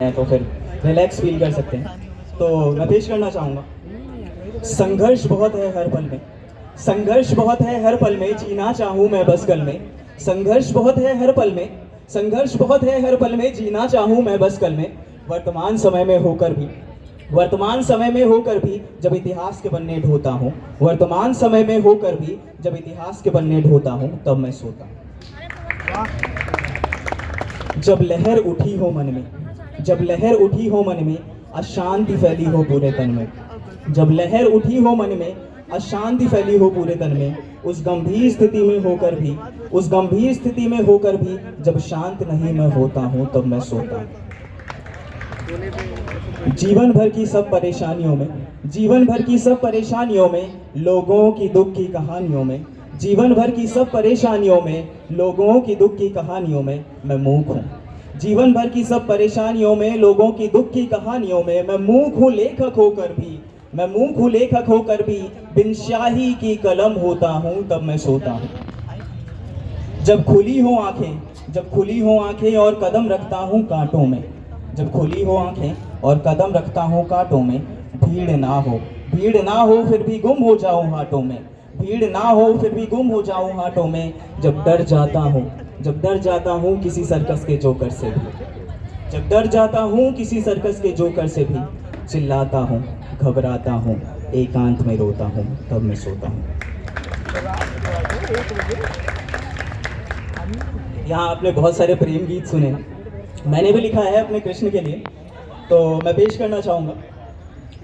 हैं तो फिर रिलैक्स फील कर सकते हैं। तो मैं पेश करना चाहूँगा। संघर्ष बहुत है हर पल में, संघर्ष बहुत है हर पल में, जीना चाहूँ मैं बस कल में। संघर्ष बहुत है हर पल में, संघर्ष बहुत है हर पल में, जीना चाहूँ मैं बस कल में। वर्तमान समय में होकर भी, वर्तमान समय में होकर भी जब इतिहास के पन्ने ढोता हूँ, वर्तमान समय में होकर भी जब इतिहास के पन्ने ढोता हूँ, तब मैं सोता हूँ। जब लहर उठी हो मन में, जब लहर उठी हो मन में, अशांति फैली हो पूरे तन में। जब लहर उठी हो मन में, अशांति फैली हो पूरे तन में, उस गंभीर स्थिति में होकर भी, उस गंभीर स्थिति में होकर भी जब शांत नहीं मैं होता हूँ, तब मैं सोता हूँ। जीवन भर की सब परेशानियों में, जीवन भर की सब परेशानियों में, लोगों की दुख की कहानियों में, जीवन भर की सब परेशानियों में, लोगों की दुख की कहानियों में मैं मूक हूँ। जीवन भर की सब परेशानियों में, लोगों की दुख की कहानियों में मैं मूक हूँ लेखक होकर भी, मैं मूक हूँ लेखक होकर भी, बिन स्याही की कलम होता हूँ तब मैं सोता हूँ। जब खुली हो आंखें, जब खुली हो आंखें और कदम रखता हूँ कांटों में, जब खुली हो आंखें और कदम रखता हूँ कांटों में, भीड़ ना हो, भीड़ ना हो फिर भी गुम हो जाऊँ हाथों में, भीड़ ना हो फिर भी गुम हो जाऊँ हाथों में। जब डर जाता हूँ, जब डर जाता हूँ किसी सर्कस के जोकर से भी, जब डर जाता हूँ किसी सर्कस के जोकर से भी, चिल्लाता हूँ, घबराता हूँ, एकांत में रोता हूँ, तब मैं सोता हूँ। यहाँ आपने बहुत सारे प्रेम गीत सुने, मैंने भी लिखा है अपने कृष्ण के लिए, तो मैं पेश करना चाहूँगा।